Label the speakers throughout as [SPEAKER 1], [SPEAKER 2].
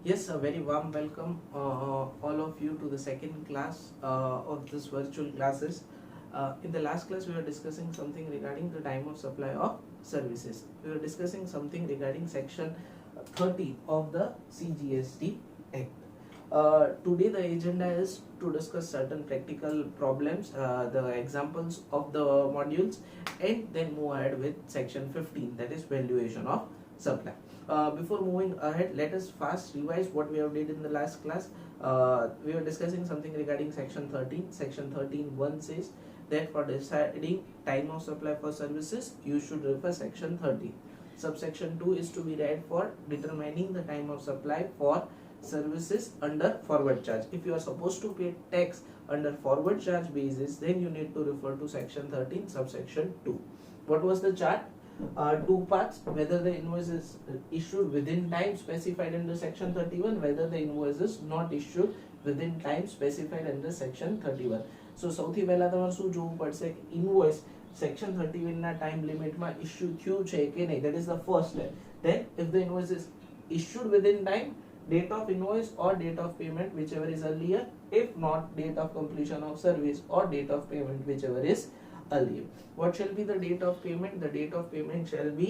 [SPEAKER 1] Yes, a very warm welcome all of you to the second class of this virtual classes. In the last class, we were discussing something regarding the time of supply of services. We were discussing something regarding section 30 of the CGST Act. Today, the agenda is to discuss certain practical problems, the examples of the modules, and then move ahead with section 15, that is valuation of supply. Before moving ahead, let us fast revise what we have did in the last class. We were discussing something regarding section 13. Section 13.1 says that for deciding time of supply for services, you should refer section 13. Subsection 2 is to be read for determining the time of supply for services under forward charge. If you are supposed to pay tax under forward charge basis, then you need to refer to section 13 subsection 2. What was the chart? Two parts: whether the invoice is issued within time specified under section 31, whether the invoice is not issued within time specified under section 31. So સૌથી પહેલા તમારે શું જોવું પડશે? Invoice section 31 ના time લિમિટમાં issue થયું છે કે નહીં, that is the first step. Then if the invoice is issued within time, date of invoice or date of payment, whichever is earlier. If not, date of completion of service or date of payment, whichever is earlier. What shall be the date of payment? The date of payment shall be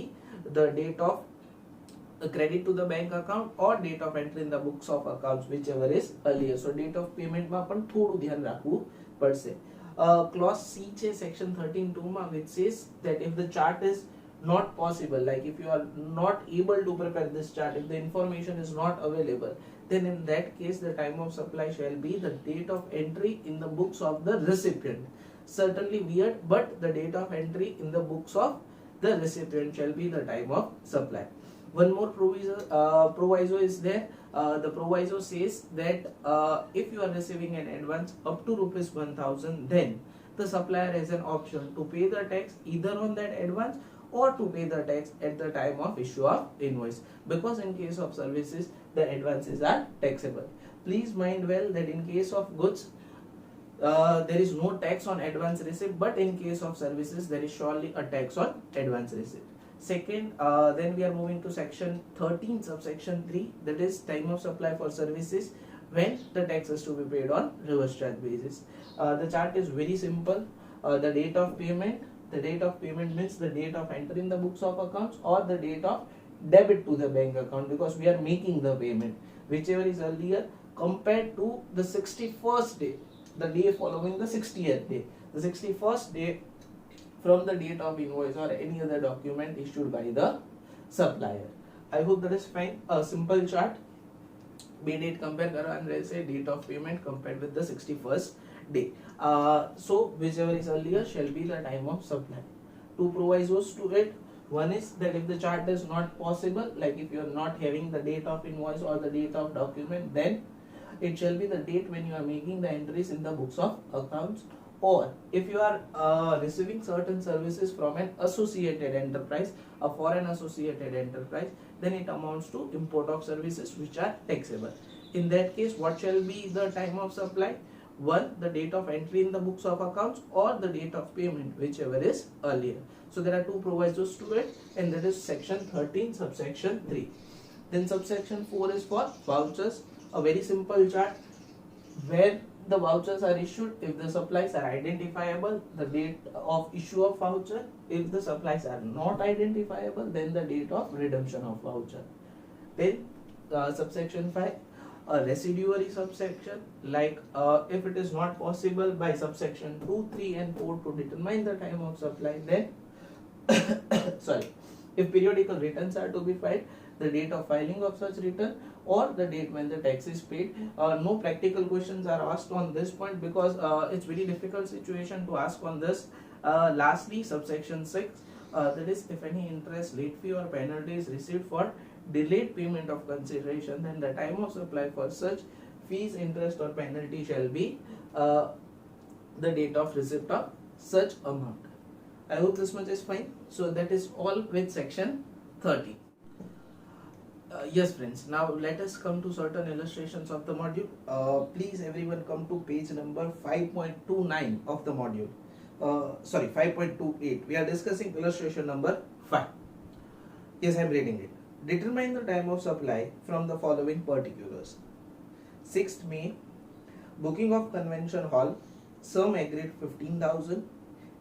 [SPEAKER 1] the date of credit to the bank account or date of entry in the books of accounts, whichever is earlier. So date of payment માં પણ થોડું ધ્યાન રાખવું પડશે. Clause C છે section 13.2 માં, which says that if the chart is not possible, like if you are not able to prepare this chart, if the information is not available, then in that case the time of supply shall be the date of entry in the books of the recipient. Certainly weird, but the date of entry in the books of the recipient shall be the time of supply. One more proviso is there. The proviso says that if you are receiving an advance up to rupees 1000, then the supplier has an option to pay the tax either on that advance or to pay the tax at the time of issue of invoice, because in case of services the advances are taxable. Please mind well that in case of goods there is no tax on advance receipt, but in case of services there is surely a tax on advance receipt. Second, then we are moving to section 13 subsection 3, that is time of supply for services when the tax is to be paid on reverse charge basis. The chart is very simple. The date of payment means the date of entry in the books of accounts or the date of debit to the bank account, because we are making the payment, whichever is earlier compared to the 61st day, the day following the 60th day, the 61st day from the date of invoice or any other document issued by the supplier. I hope that is fine. A simple chart. Be date compare karo and say date of payment compared with the 61st day. So whichever is earlier shall be the time of supply. Two provisos to it. One is that if the chart is not possible, like if you are not having the date of invoice or the date of document, then it shall be the date when you are making the entries in the books of accounts. Or if you are receiving certain services from an associated enterprise, a foreign associated enterprise, then it amounts to import of services which are taxable. In that case, what shall be the time of supply? One, the date of entry in the books of accounts or the date of payment, whichever is earlier. So there are two provisos to it, and that is section 13 subsection 3. Then subsection 4 is for vouchers. A very simple chart where the vouchers are issued. If the supplies are identifiable, the date of issue of voucher. If the supplies are not identifiable, then the date of redemption of voucher. Then subsection 5, a residuary subsection, like if it is not possible by subsection 2, 3 and 4 to determine the time of supply, then if periodical returns are to be filed, the date of filing of such return or the date when the tax is paid. No practical questions are asked on this point, because it's very difficult situation to ask on this. Lastly, subsection 6, that is if any interest, late fee or penalty is received for delayed payment of consideration, then the time of supply for such fees, interest or penalty shall be the date of receipt of such amount. I hope this much is fine. So that is all with section 30. Yes friends, now let us come to certain illustrations of the module. Please everyone come to page number 5.29 of the module. 5.28. We are discussing illustration number 5. Yes, I am reading it. Determine the time of supply from the following particulars. 6th May, booking of convention hall, sum agreed 15,000,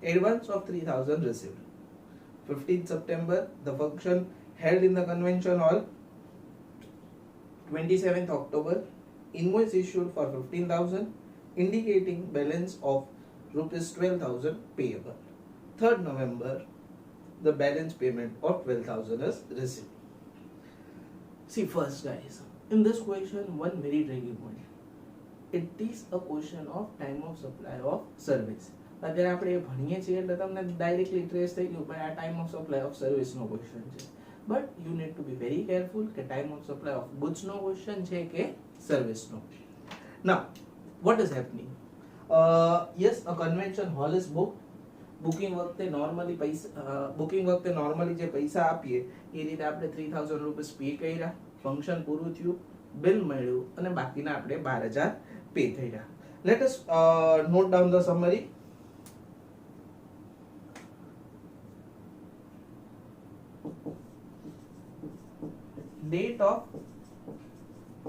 [SPEAKER 1] advance of 3,000 received. 15th September, the function held in the convention hall. 27th October, invoice issued for 15,000, indicating balance of rupees 12,000 payable. 3rd November, the balance payment of 12,000 is received. See, first guys, in this question, one very tricky point. It is a question of time of supply of service. અત્યારે આપણે ભણીએ છીએ એટલે તમને directly trace થઈ ગયું ભાઈ આ ટાઈમ ઓફ સપ્લાય ઓફ સર્વિસનો ક્વેશ્ચન છે. But you need to be very careful કે ટાઈમ ઓફ સપ્લાય ઓફ ગુડ્સનો ક્વેશ્ચન છે કે સર્વિસનો. Now what is happening? Yes, a convention hall is book. Booking વખતે નોર્મલી જે પૈસા આપીએ એ રીતે આપણે 3,000 રૂપીસ પે કર્યા, ફંક્શન પૂરું થયું, બિલ મળ્યું અને બાકીના આપણે 12,000 પે થયા. Let us note down the summary. Date of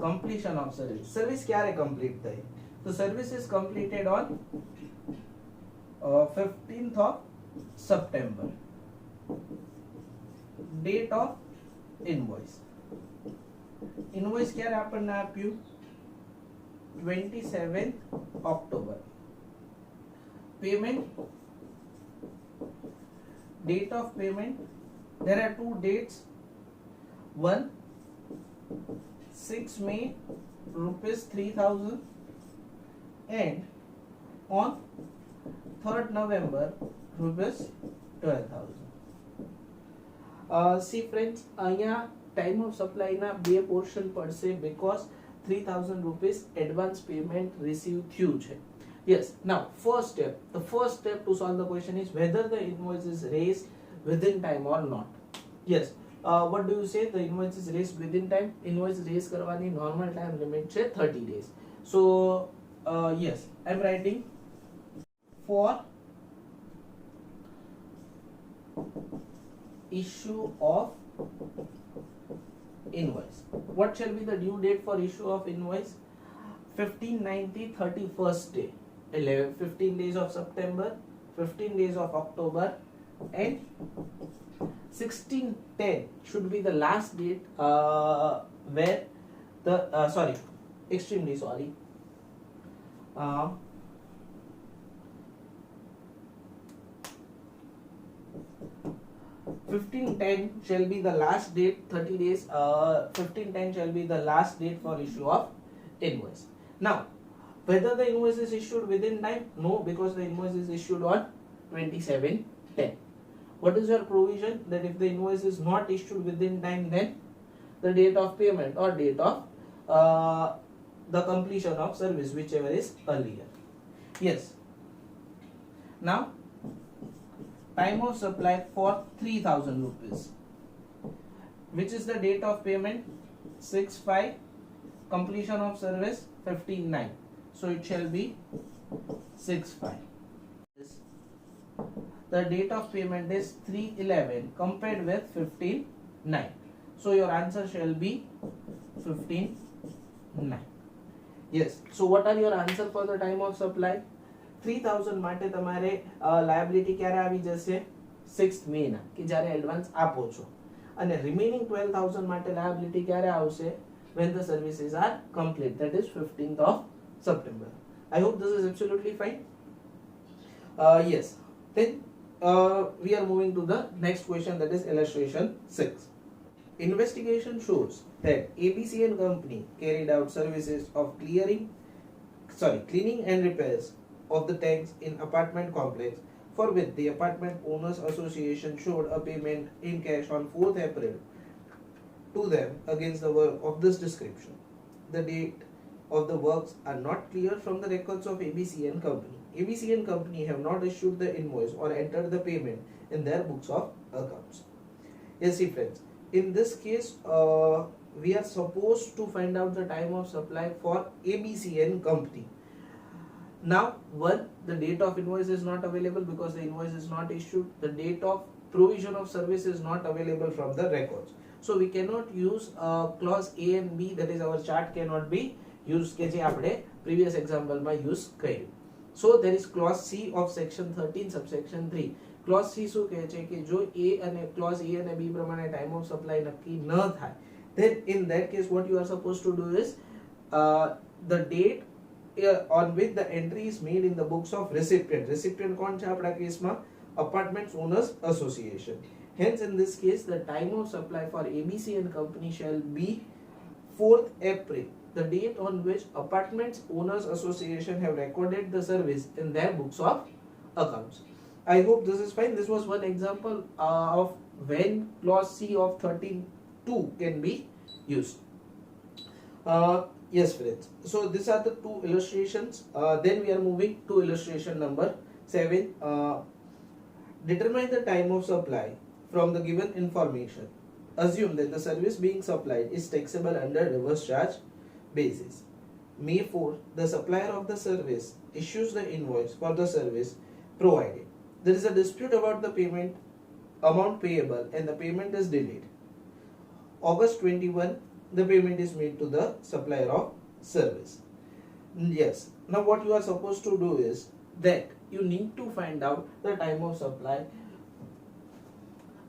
[SPEAKER 1] completion of service. Service ક્યારે complete થઈ? So service is completed on 15th of September. Date of invoice. Invoice ક્યારે આપણને આપ્યું? 27th October. Payment. Date of payment. There are two dates. One, 6 May, rupees 3,000, and on 3rd November, rupees 12,000. See friends, અહીંયા time of supply ના બે portion પડશે because 3,000 rupees advance payment received થયું છે. Yes, now the first step to solve the question is whether the invoice is raised within time or not. Yes. What do you say? The invoice is raised within time. Invoice raise करवानी normal time limit છે 30 days. So yes, I'm writing for issue of invoice. What shall be the due date for issue of invoice? 1590 31st day. 15 days of September, 15 days of October, and 1610 should be the last date where the extremely sorry. 1510 shall be the last date, 30 days. 1510 shall be the last date for issue of invoice. Now, whether the invoice is issued within time? No, because the invoice is issued on 2710. What is your provision? That if the invoice is not issued within time, then the date of payment or date of the completion of service, whichever is earlier. Yes. Now, time of supply for 3,000 rupees. Which is the date of payment? 6/5. Completion of service 15/9. So it shall be 6/5. The date of payment is 3/11 compared with 15/9. So your answer shall be 15/9. Yes. So what are your answer for the time of supply? 3,000 માટે તમારે liability ક્યારે આવી જશે? 6th May ના કે જ્યારે advance આપો છો, અને રિમેનિંગ 12,000 માટે લાયબિલિટી ક્યારે આવશે? When the services are complete, that is 15th of September. I hope this is absolutely fine. Yes. Then we are moving to the next question, that is illustration 6. Investigation shows that ABC and Company carried out services of cleaning and repairs of the tanks in apartment complex for which the Apartment Owners Association showed a payment in cash on 4th April to them against the work of this description. The date of the works are not clear from the records of ABC and Company. ABC and Company have not issued the invoice or entered the payment in their books of accounts. Yes, see friends, in this case we are supposed to find out the time of supply for ABC and Company. Now, the date of invoice is not available because the invoice is not issued. The date of provision of service is not available from the records. so we cannot use clause A and B, that is our chart cannot be used કે જે આપણે previous example માં use કર્યું. So there is clause C of section 13 subsection 3. clause C શું કહે છે કે જો A અને clause A અને B પ્રમાણે time of supply નક્કી ન થાય, then in that case what you are supposed to do is the date on which the entry is made in the books of recipient. Recipient કોણ છે આપણા કેસમાં? Apartments Owners Association. Hence in this case the time of supply for ABC and company shall be 4th April, the date on which Apartments Owners Association have recorded the service in their books of accounts. I hope this is fine. This was one example of when clause C of 13(2) can be used. Yes friends, so these are the two illustrations. Then we are moving to illustration number 7. Determine the time of supply from the given information. Assume that the service being supplied is taxable under reverse charge basis. May 4, the supplier of the service issues the invoice for the service provided. There is a dispute about the payment amount payable and the payment is delayed. August 21, the payment is made to the supplier of service. Yes, now what you are supposed to do is that you need to find out the time of supply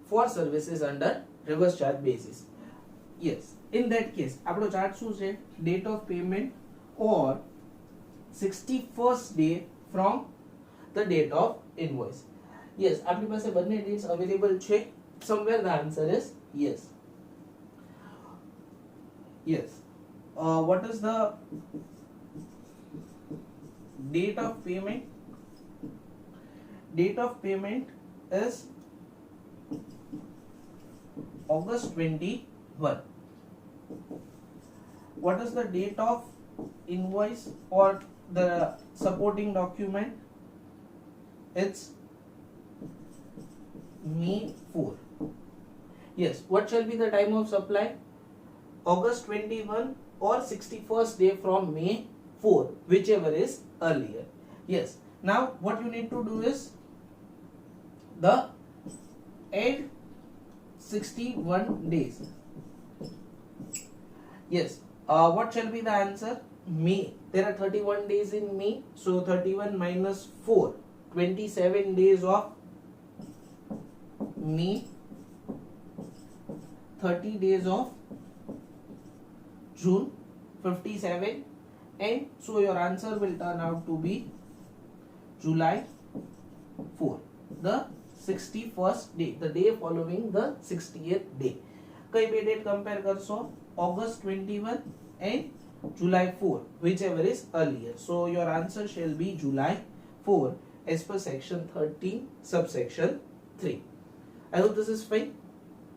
[SPEAKER 1] for services under reverse charge basis. Yes, in that case આપણો chart શું છે? Date of payment or 61st day from the date of invoice. Yes, આપણી પાસે બંને dates available છે. Somewhere the answer is yes. Yes. What is the date of payment? Date of payment is August 21. What is the date of invoice or the supporting document? It's May 4. Yes, what shall be the time of supply? August 21 or 61st day from May 4, whichever is earlier. Yes, now what you need to do is the add 61 days. Yes, what shall be the answer? May. There are 31 days in May, so 31 minus 4, 27 days of May, 30 days of June, 57, and so your answer will turn out to be July 4, the 61st day, the day following the 60th day. કઈ બે date compare કરશો? August 21 and July 4, whichever is earlier. So your answer shall be July 4 as per section 13 subsection 3. I hope this is fine.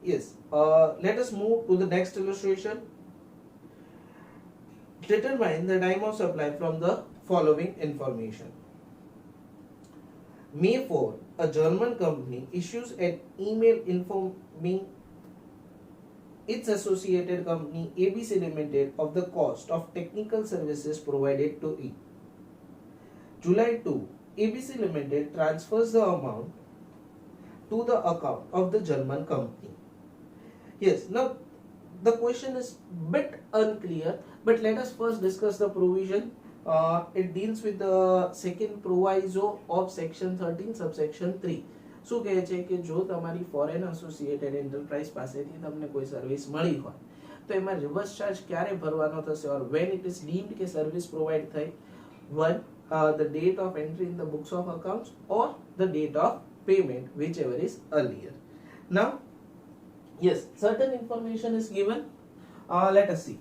[SPEAKER 1] Yes, let us move to the next illustration. Determine the time of supply from the following information. May 4, a German company issues an email informing its associated company ABC Limited of the cost of technical services provided to it. July 2, ABC Limited transfers the amount to the account of the German company. Yes, now the question is bit unclear, but let us first discuss the provision. It deals with the second proviso of section 13 subsection 3. શું કહે છે કે જો તમારી foreign associated enterprise પાસેથી તમને કોઈ service મળી હોય તો એમાં રિવર્સ ચાર્જ ક્યારે ભરવાનો થશે ઓર when it is deemed કે સર્વિસ પ્રોવાઈડ થઈ? One, the date of entry in the books of accounts or the date of payment, whichever is earlier. Now, yes, certain information is given. Let us see.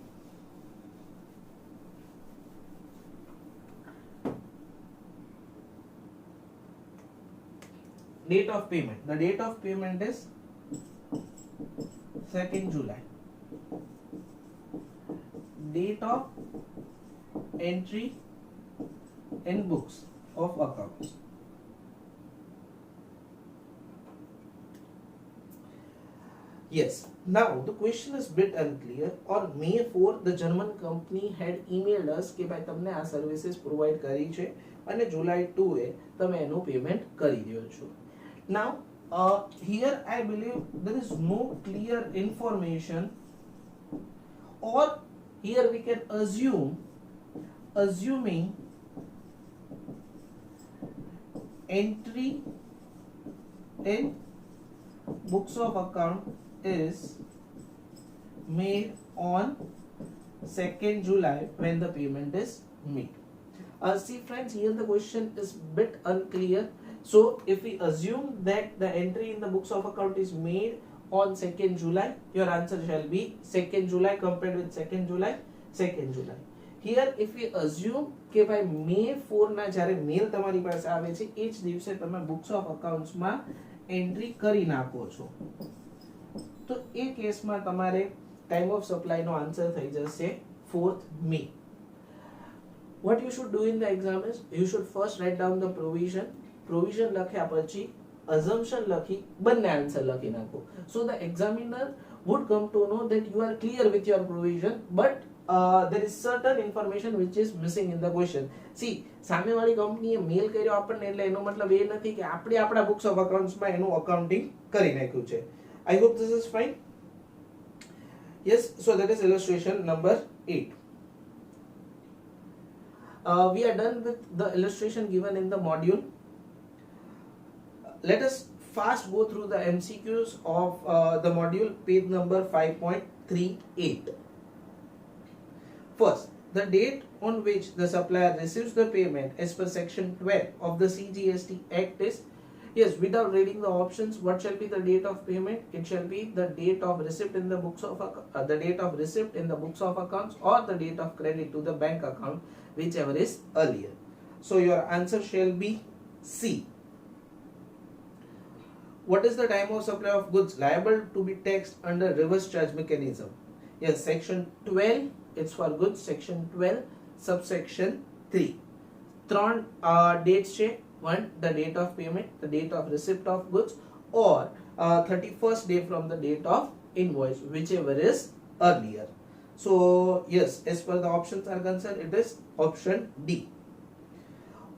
[SPEAKER 1] Date of payment. The date of payment is 2nd July. Date of entry in books of accounts. Yes. Now the question is bit unclear. On May 4, the German company had emailed us કે ભાઈ તમને આ services provide કરી છે અને July 2 એ તમે એનું payment કરી દો છો. Now here I believe there is no clear information, or here we can assuming entry in books of account is made on 2nd July when the payment is made. See friends, here the question is bit unclear. So if we assume that the entry in the books of account is made on 2nd July, your answer shall be 2nd July compared with 2nd July, 2nd July. Here if we assume કે ભાઈ મે 4 ના જ્યારે મેલ તમારી પાસે આવે છે એ જ દિવસે તમે books of accounts માં એન્ટ્રી કરી નાખો છો, તો એ કેસમાં તમારે time of supply નો આન્સર થઈ જશે 4th May. What you should do in the exam is you should first write down the provision લખ્યા પછી assumption લખી બંને આન્સર લખી નાખો. So the examiner would come to know that you are clear with your provision, but there is certain information which is missing in the question. See, સામેવાળી કંપનીએ મેલ કર્યો આપણને એટલે એનો મતલબ એ નથી કે આપણે આપણા books of accounts માં એનું અકાઉન્ટિંગ કરી નાખ્યું છે. I hope this is fine. Yes, so that is illustration number 8. We are done with the illustration given in the module. Let us fast go through the MCQs of the module, page number 5.38. First, the date on which the supplier receives the payment as per section 12 of the CGST Act is, yes, without reading the options, what shall be the date of payment? It shall be the date of receipt in the books of the date of receipt in the books of accounts, or the date of credit to the bank account, whichever is earlier. So your answer shall be C. What is the time of supply of goods liable to be taxed under reverse charge mechanism? Yes, section 12 it's for goods, section 12 subsection 3. ત્રણ dates છે. One, the date of payment, the date of receipt of goods, or 31st day from the date of invoice, whichever is earlier. So yes, as per the options are concerned, it is option D.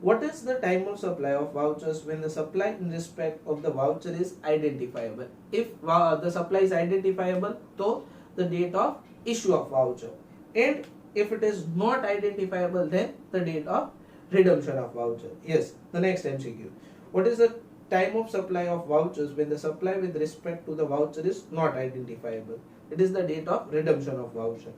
[SPEAKER 1] What is the time of supply of vouchers when the supply in respect of the voucher is identifiable? If the supply is identifiable, so the date of issue of voucher, and if it is not identifiable, then the date of redemption of voucher. Yes, the next MCQ. What is the time of supply of vouchers when the supply with respect to the voucher is not identifiable? It is the date of redemption of voucher.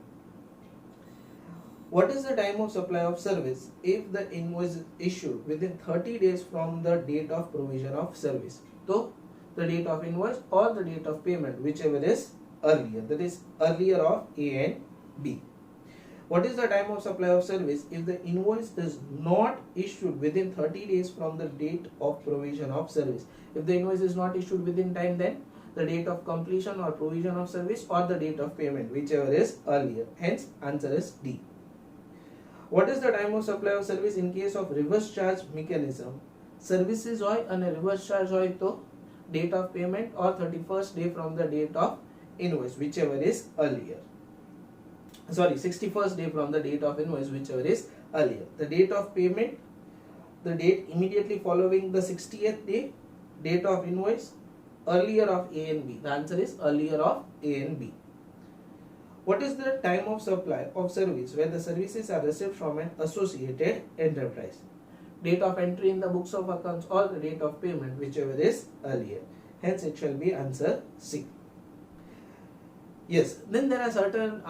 [SPEAKER 1] What is the time of supply of service if the invoice is issued within 30 days from the date of provision of service? So the date of invoice or the date of payment, whichever is earlier, that is earlier of A and B. What is the time of supply of service if the invoice is not issued within 30 days from the date of provision of service? If the invoice is not issued within time, then the date of completion or provision of service, or the date of payment, whichever is earlier. Hence, answer is D. What is the time of supply of service in case of reverse charge mechanism? Services hoy and reverse charge hoy to date of payment or 31st day from the date of invoice, whichever is earlier. Sorry, 61st day from the date of invoice, whichever is earlier. The date of payment, the date immediately following the 60th day, date of invoice, earlier of A and B. The answer is earlier of A and B. What is the time of supply of service where the services are received from an associated enterprise? Date of entry in the books of accounts or the date of payment, whichever is earlier. Hence, it shall be answer C. Yes, then there are certain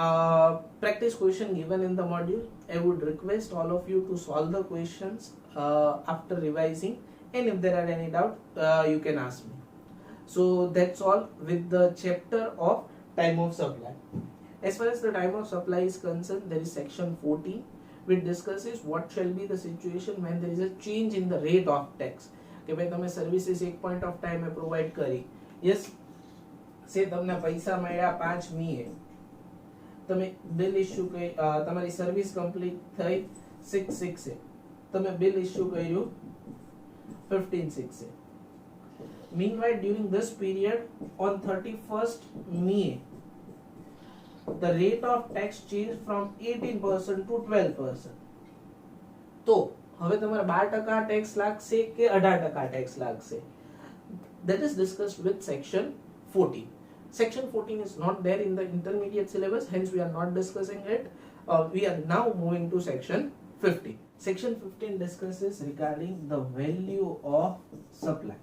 [SPEAKER 1] practice questions given in the module. I would request all of you to solve the questions after revising, and if there are any doubt, you can ask me. So that's all with the chapter of time of supply. As far as the time of supply is concerned, there is section 14 which discusses what shall be the situation when there is a change in the rate of tax. કે ભાઈ તમે services એક point of ટાઈમે provide કરી, yes, સે તમને પૈસા મળ્યા 5 મીએ, તમે બિલ ઇશ્યુ કરી, તમારી સર્વિસ કમ્પ્લીટ થઈ 6/6 તમે બિલ ઇશ્યુ કર્યું 15/6. Meanwhile, during this period, on 31st May, the rate of tax changed from 18% to 12%. તો હવે તમારે 12% ટેક્સ લાગશે કે 18% ટેક્સ લાગશે? that is discussed with section 14. Section 14 is not there in the intermediate syllabus, hence we are not discussing it. We are now moving to section 15. Section 15 discusses regarding the value of supply.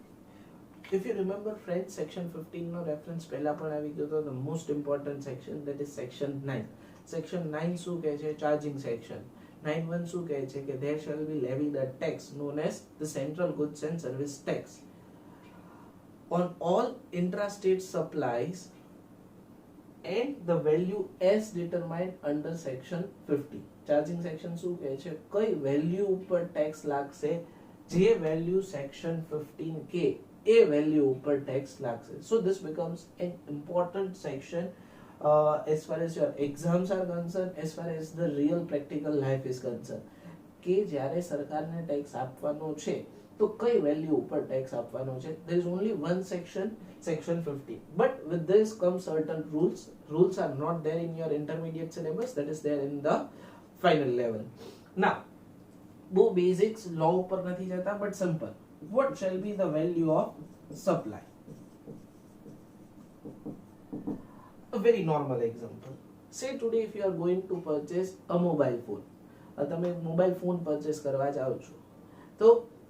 [SPEAKER 1] If you remember friends, section 15 no reference પહેલા પણ આવી ગયો હતો, the most important section, that is section 9. Section 9 શું કહે છે? Charging section. 9(1) શું કહે છે કે there shall be levied a tax known as the central goods and service tax on all intrastate supplies and the value as determined under section 50. Charging section શું કહે છે? કઈ વેલ્યુ ઉપર ટેક્સ લાગશે? જે value section 15K a value ઉપર tax લાગશે. So this becomes an important section as far as your exams are concerned, as far as the real practical life is concerned. કે જ્યારે સરકારને ટેક્સ આપવાનો છે તો કઈ વેલ્યુ ઉપર ટેક્સ આપવાનો છે? There is only one section, section 50. But with this come certain rules. Rules are not there in your intermediate syllabus, that is there in the final level. Now, બહુ basics law ઉપર નથી જતા, but simple. What shall be the value of supply? A very normal example. Say today if you are going to purchase a mobile phone. તમે mobile phone purchase કરવા જાઓ છો તો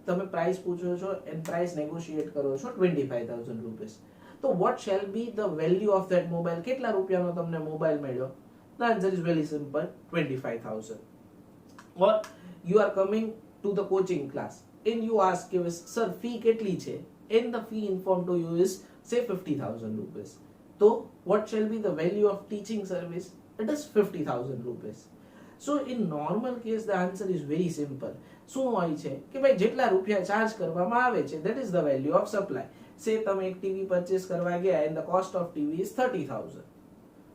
[SPEAKER 1] તમે પ્રાઇસ પૂછો છો and price negotiate કરો છો 25,000 rupees. So what shall be the value of that mobile? કેટલા રૂપિયાનો તમને મોબાઈલ મળ્યો? The answer is very simple, 25,000. Or you are coming to the coaching class and you ask, sir, fee કેટલી છે? And the fee informed to you is say 50,000 rupees. So what shall be the value of teaching service? It is 50,000 rupees. So in normal case the answer is very simple. શું હોય છે કે ભાઈ જેટલા રૂપિયા charge કરવામાં આવે છે, that is the value of supply. Say તમે એક ટીવી પરચેસ કરવા ગયા and the cost of TV is 30,000.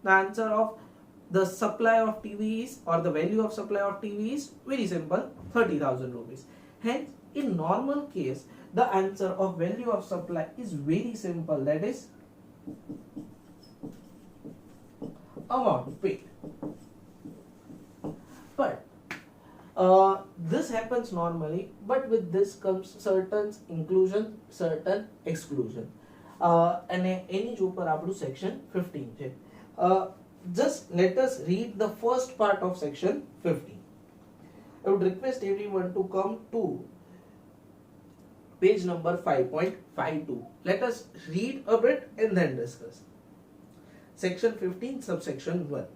[SPEAKER 1] The answer of the supply of TV is, or the value of supply of TV is very simple, 30,000 rupees. Hence in normal case the answer of value of supply is very simple, that is amount paid. But this happens normally, but with this comes certain inclusion, certain exclusion. And any ઉપર આપણું section 15 છે. Just let us read the first part of section 15. I would request everyone to come to page number 5.52. Let us read a bit and then discuss. Section 15, subsection 1.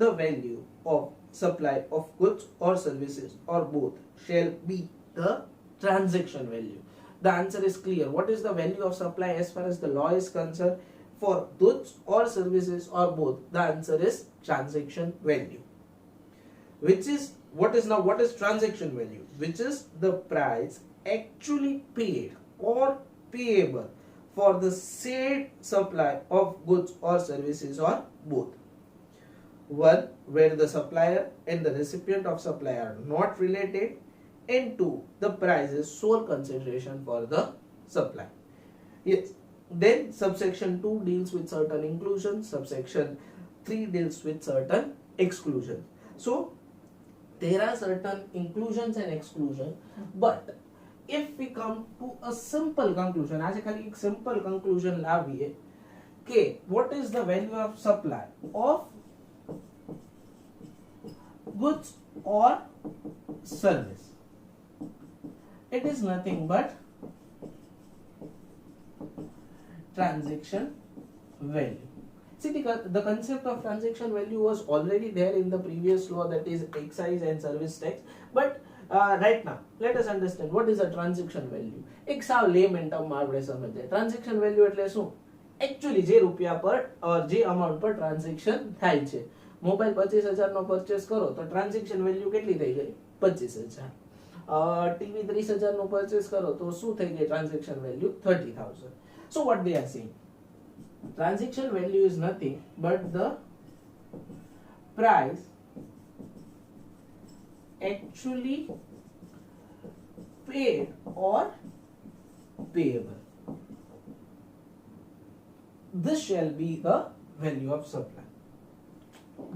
[SPEAKER 1] The value of supply of goods or services or both shall be the transaction value. The answer is clear. What is the value of supply as far as the law is concerned? For goods or services or both, the answer is transaction value. Which is what is transaction value? Which is the price actually paid or payable for the said supply of goods or services or both. One, where the supplier and the recipient of supply are not related, and two, the price is sole consideration for the supply. Yes. Then subsection 2 deals with certain inclusions, subsection 3 deals with certain exclusions. So there are certain inclusions and exclusions, but if we come to a simple conclusion, આજે ખાલી એક simple conclusion લાવીએ કે what is the value of supply of goods or service? It is nothing but transaction value. See, the concept of transaction value was already there in the previous law, that is excise and service tax. But right now, let us understand what is a transaction value. એક સાવ lemon term આપણે સમજીએ. Transaction value એટલે શું? Actually જે રૂપિયા પર જે amount પર transaction થાય છે. મોબાઈલ 25,000 નો પરચેસ કરો તો ટ્રાન્ઝેક્શન વેલ્યુ કેટલી થઈ ગઈ? 25,000. ટીવી 30,000 નો પરચેસ કરો તો શું થઈ ગઈ transaction value? 30,000. So what they are saying, transaction value is nothing but the price actually paid or payable. This shall be the value of supply.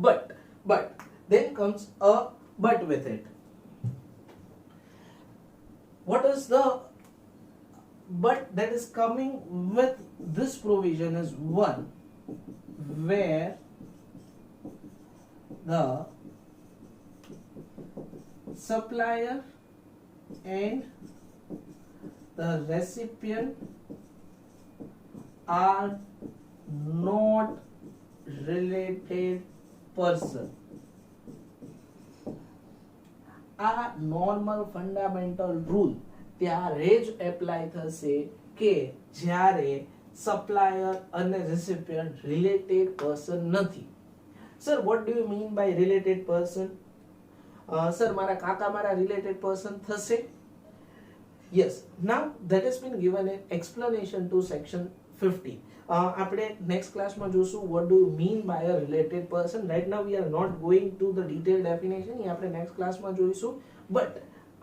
[SPEAKER 1] But then comes a but with it. What is the but that is coming with this provision is one, where the supplier and the recipient are not related person. આ normal fundamental rule ત્યારે જ apply થશે કે જ્યારે supplier અને recipient related person નથી. Sir what do you mean by related person? Sir મારા કાકા મારા રિલેટેડ પર્સન થશે? Yes, now that has been given an explanation to section 50. આપણે next class માં જોશું what do you mean by a related person. Right now we are not going to the detailed definition. એ આપણે next class માં જોઈશું. But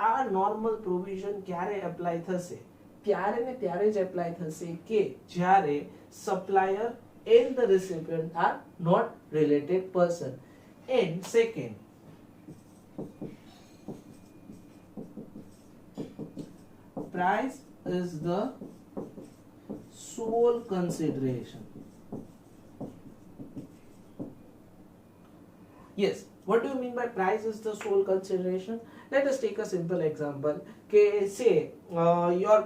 [SPEAKER 1] આ normal provision ક્યારે apply થશે? ત્યારે ને ત્યારે જ apply થશે કે જ્યારે supplier and the recipient are not related person. And second, price is the sole consideration. Yes, what do you mean by price is the sole consideration? Let us take a simple example. Okay, say your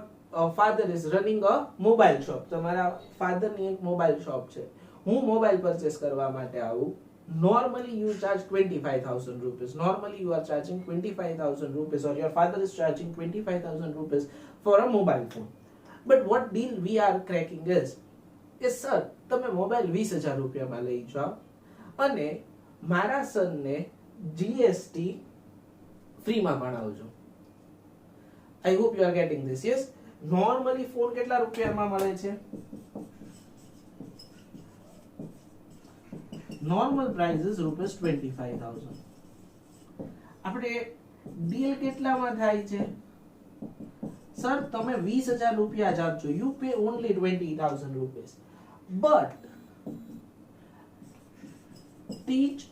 [SPEAKER 1] father is running a mobile shop. તમારા father ની એક mobile shop છે. હું mobile purchase કરવા માટે આવું. Normally you charge 25,000 rupees. Normally you are charging 25,000 rupees, or your father is charging 25,000 rupees for a mobile phone. But what deal we are cracking is, yes sir, તમે mobile 20,000 રૂપિયામાં લઈ જાઓ અને મારા સનને GST ફ્રીમાં ભણાવજો. I hope you are getting this. Yes, normally phone કેટલા રૂપિયામાં મળે છે? Normal price is rupees 25,000. આપણે ડીલ કેટલામાં થાય છે? સર તમે 20,000 રૂપિયા ચાર્જો, you pay only 20,000 rupees, but teach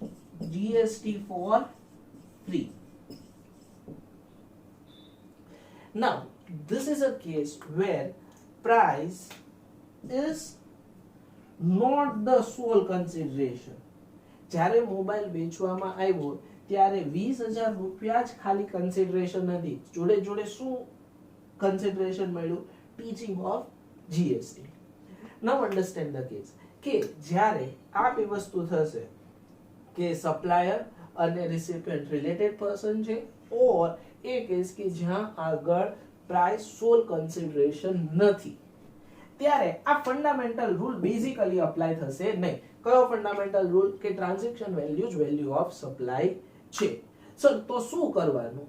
[SPEAKER 1] GST for free. Now this is a case where price is not the sole consideration. જ્યારે મોબાઈલ વેચવામાં આવ્યો ત્યારે 20,000 રૂપિયા જ ખાલી કન્સિડરેશન નથી, જોડે જોડે શું consideration મળ્યું? teaching of GST. Now understand the case કે જ્યારે આ બે વસ્તુ થશે કે supplier અને recipient related person છે, or એ કેસ કે જ્યાં આગળ price sole consideration નથી, ત્યારે આ ફંડામેન્ટલ રૂલ બેઝિકલી અપ્લાય થશે નહીં. કયો ફંડામેન્ટલ રૂલ? કે ટ્રાન્ઝેક્શન વેલ્યુ જ વેલ્યુ ઓફ સપ્લાય છે. સર તો શું કરવાનું?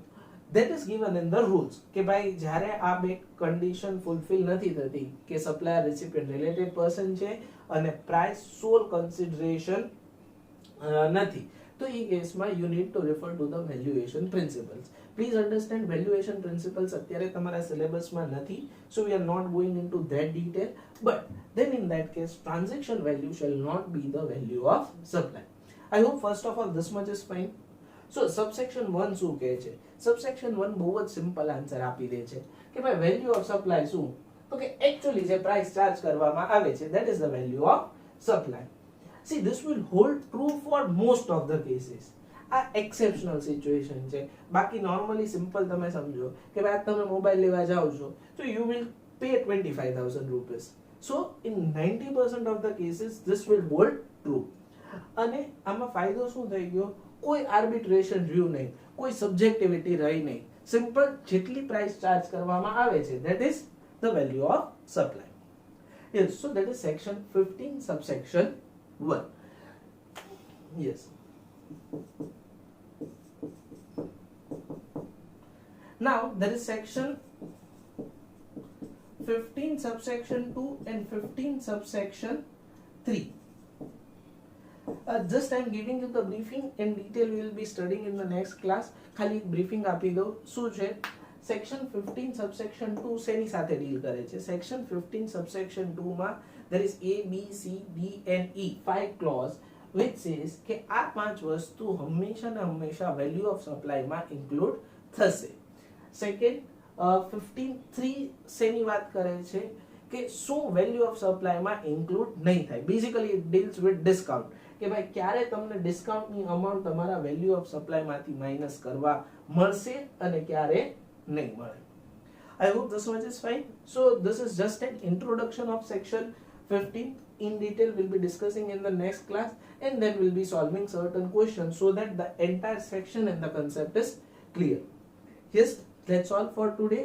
[SPEAKER 1] that is given in the rules કે ભાઈ જ્યારે આ બે કન્ડિશન ફૂલફિલ નથી થતી કે સપ્લાયર રેસિપિયન્ટ રિલેટેડ પર્સન છે અને પ્રાઇસ સોલ કન્સિડરેશન નથી, તો એ કેસમાં you need to refer to the valuation principles. Please understand, valuation principles અત્યારે તમારા સિલેબસમાં નથી, so we are not going into that detail. But then in that case transaction value shall not be the value of supply. I hope first of all this much is fine. So subsection 1 શું કહે છે? subsection 1 બહુ જ simple answer આપી દે છે કે ભાઈ value of supply શું? તો કે એક્ચ્યુઅલી જે પ્રાઇસ ચાર્જ કરવામાં આવે છે that is the value of supply. See, this will hold true for most of the cases. આ exceptional situation છે. બાકી normally simple તમે સમજો કે ભાઈ તમે મોબાઈલ લેવા જાઓ છો so you will pay 25,000 rupees. So in 90% of the cases this will hold true. અને આમાં ફાયદો શું થઈ ગયો? કોઈ આર્બિટ્રેશન રહ્યું નહીં, કોઈ સબ્જેક્ટિવિટી રહી નહીં. સિમ્પલ જેટલી પ્રાઇસ ચાર્જ કરવામાં આવે છે that is the value of supply. Yes, so that is section 15 subsection 1. Yes. Now there is section 15 subsection 2 and 15 subsection 3. Just I am giving you the briefing. In detail we will be studying in the next class. ખાલી briefing આપી દઉં. શું છે? section 15 subsection 2 શેની સાથે deal કરે છે? section 15 subsection 2 માં there is A, B, C, D and E 5 clause which says કે આ પાંચ વસ્તુ હંમેશા ને હંમેશા value of supply માં include થશે. Second, 15.3 શેની વાત કરે છે કે શું વેલ્યુ ઓફ સપ્લાયમાં ઇન્ક્લુડ નહીં થાય. Basically it deals with discount, કે ભાઈ ક્યારે તમને ડિસ્કાઉન્ટની અમાઉન્ટ તમારા વેલ્યુ ઓફ સપ્લાયમાંથી માઇનસ કરવા મળશે અને ક્યારે નહીં મળે. I hope this much is fine. So this is just an introduction of section 15. In detail we'll be discussing in the next class, and then we'll be solving certain questions so that the entire section and the concept is clear. Yes, that's all for today.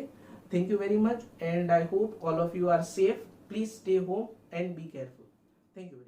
[SPEAKER 1] Thank you very much, and I hope all of you are safe. Please stay home and be careful. Thank you very much.